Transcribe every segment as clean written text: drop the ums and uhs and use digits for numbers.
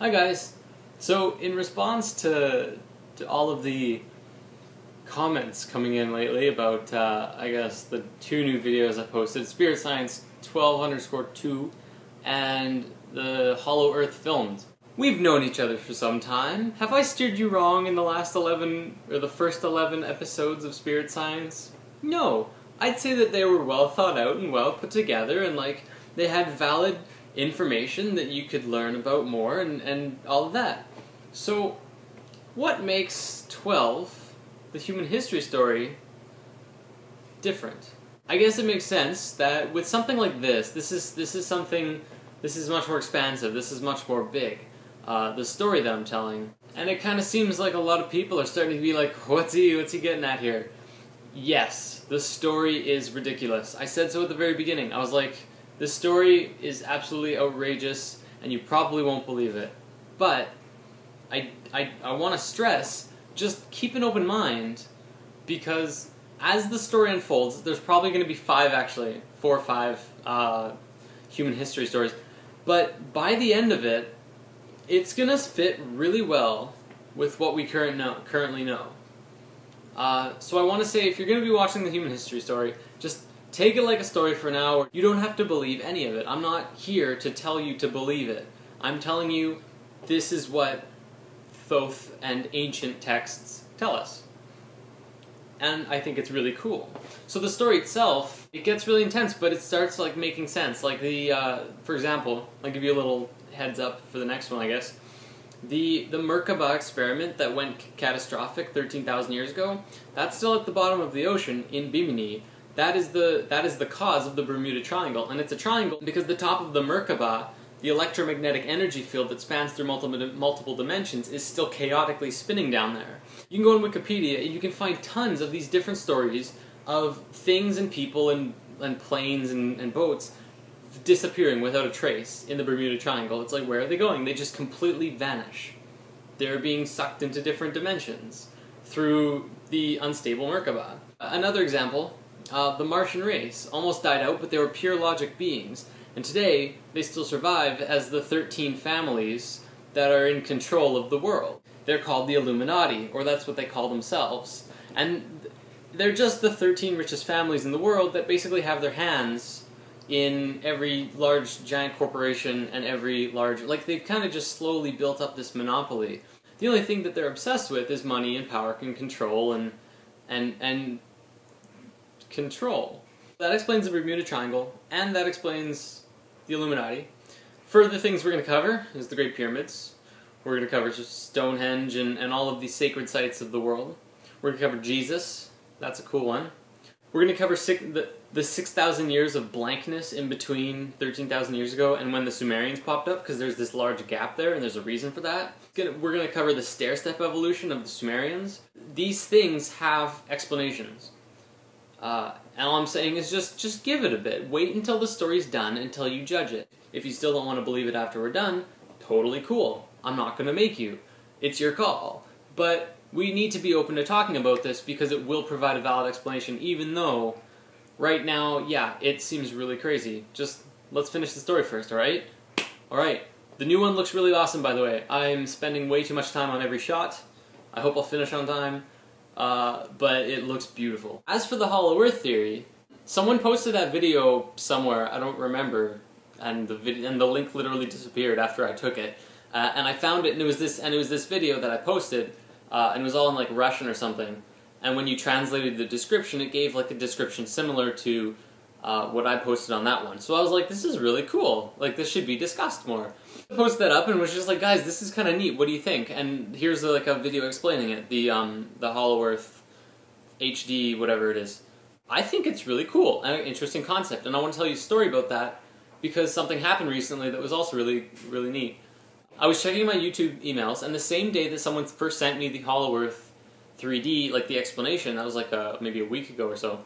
Hi guys. So in response to all of the comments coming in lately about I guess the two new videos I posted, Spirit Science 12_2 and the Hollow Earth filmed. We've known each other for some time. Have I steered you wrong in the last 11 or the first 11 episodes of Spirit Science? No. I'd say that they were well thought out and well put together, and like they had valid information that you could learn about more and all of that. So what makes 12, the human history story, different? I guess it makes sense that with something like this is much more expansive, this is much more big, the story that I'm telling. And it kind of seems like a lot of people are starting to be like, what's he getting at here? Yes, the story is ridiculous. I said so at the very beginning. I was like, this story is absolutely outrageous, and you probably won't believe it. But I want to stress, just keep an open mind, because as the story unfolds, there's probably going to be 4 or 5 human history stories, but by the end of it, it's going to fit really well with what we currently know. So I want to say, if you're going to be watching the human history story, just take it like a story for now. You don't have to believe any of it. I'm not here to tell you to believe it. I'm telling you this is what Thoth and ancient texts tell us. And I think it's really cool. So the story itself, it gets really intense, but it starts like making sense. Like for example, I'll give you a little heads up for the next one, I guess. The Merkaba experiment that went catastrophic 13,000 years ago, that's still at the bottom of the ocean in Bimini. That is the cause of the Bermuda Triangle, and it's a triangle because the top of the Merkaba, the electromagnetic energy field that spans through multiple dimensions, is still chaotically spinning down there. You can go on Wikipedia and you can find tons of these different stories of things and people and planes and boats disappearing without a trace in the Bermuda Triangle. It's like, where are they going? They just completely vanish. They're being sucked into different dimensions through the unstable Merkaba. Another example, the Martian race almost died out, but they were pure logic beings. And today, they still survive as the 13 families that are in control of the world. They're called the Illuminati, or that's what they call themselves. And they're just the 13 richest families in the world that basically have their hands in every large giant corporation and every large... Like, they've kind of just slowly built up this monopoly. The only thing that they're obsessed with is money and power and control and control. That explains the Bermuda Triangle, and that explains the Illuminati. Further things we're going to cover is the Great Pyramids. We're going to cover Stonehenge and all of the sacred sites of the world. We're going to cover Jesus. That's a cool one. We're going to cover the 6,000 years of blankness in between 13,000 years ago and when the Sumerians popped up, because there's this large gap there, and there's a reason for that. We're going to cover the stair-step evolution of the Sumerians. These things have explanations. And all I'm saying is just give it a bit. Wait until the story's done until you judge it. If you still don't want to believe it after we're done, totally cool. I'm not going to make you. It's your call. But we need to be open to talking about this because it will provide a valid explanation, even though right now, yeah, it seems really crazy. Just let's finish the story first, alright? Alright. The new one looks really awesome, by the way. I'm spending way too much time on every shot. I hope I'll finish on time. But it looks beautiful. As for the Hollow Earth theory, someone posted that video somewhere, I don't remember, and the link literally disappeared after I took it. And I found it, and it was this video that I posted, and it was all in like Russian or something. And when you translated the description, it gave like a description similar to what I posted on that one. So I was like, this is really cool. Like, this should be discussed more. I posted that up and was just like, guys, this is kind of neat. What do you think? And here's like a video explaining it. The Hollow Earth HD, whatever it is. I think it's really cool and an interesting concept. And I want to tell you a story about that because something happened recently that was also really, really neat. I was checking my YouTube emails, and the same day that someone first sent me the Hollow Earth 3D, like the explanation, that was like maybe a week ago or so,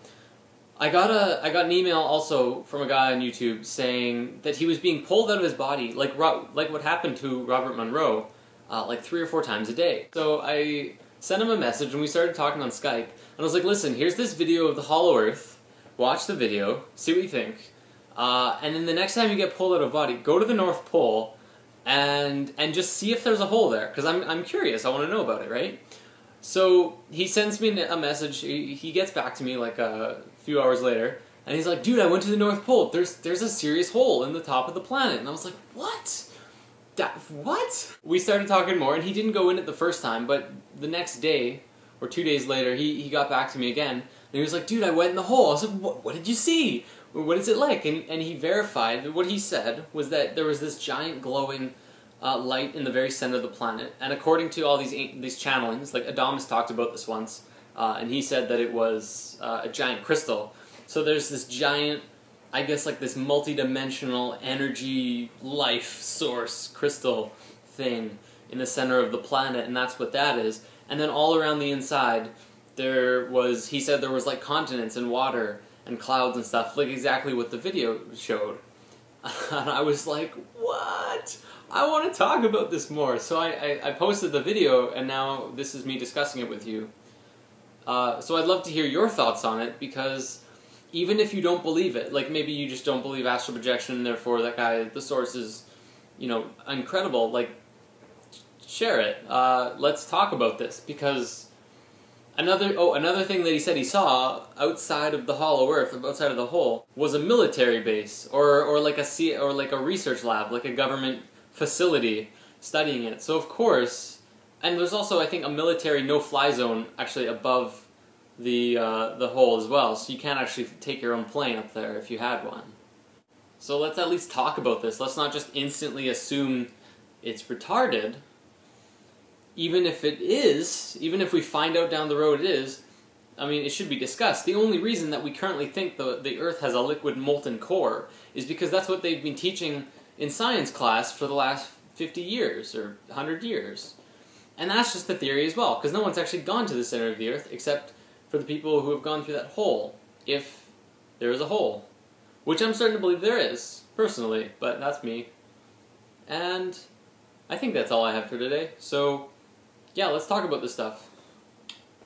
I got an email also from a guy on YouTube saying that he was being pulled out of his body, like what happened to Robert Monroe, like 3 or 4 times a day. So I sent him a message and we started talking on Skype, and I was like, listen, here's this video of the Hollow Earth, watch the video, see what you think, and then the next time you get pulled out of body, go to the North Pole, and just see if there's a hole there, because I'm curious. I want to know about it, right? So he sends me a message. He gets back to me like a few hours later, and he's like, "Dude, I went to the North Pole. There's a serious hole in the top of the planet." And I was like, "What? What?" We started talking more, and he didn't go in it the first time, but the next day or 2 days later, he got back to me again, and he was like, "Dude, I went in the hole." I was like, "What did you see? What is it like?" And he verified. What he said was that there was this giant glowing light in the very center of the planet, and according to all these channelings, like Adamus talked about this once, and he said that it was a giant crystal. So there's this giant, I guess like this multi-dimensional energy life source crystal thing in the center of the planet, and that's what that is. And then all around the inside, he said there was like continents and water and clouds and stuff, like exactly what the video showed. And I was like, what? I want to talk about this more. So I posted the video, and now this is me discussing it with you. So I'd love to hear your thoughts on it, because even if you don't believe it, like maybe you just don't believe astral projection, and therefore that guy, the source is, incredible, like, share it. Let's talk about this, because another thing that he said he saw outside of the hollow earth, outside of the hole, was a military base, or like a research lab, like a government facility studying it. So of course, and there's also, I think, a military no-fly zone actually above the hole as well, so you can't actually take your own plane up there if you had one. So let's at least talk about this. Let's not just instantly assume it's retarded. Even if it is, even if we find out down the road it is, I mean, it should be discussed. The only reason that we currently think the Earth has a liquid molten core is because that's what they've been teaching in science class for the last 50 years or 100 years. And that's just the theory as well, because no one's actually gone to the center of the Earth except for the people who have gone through that hole, if there is a hole. Which I'm starting to believe there is, personally, but that's me. And I think that's all I have for today. So, yeah, let's talk about this stuff.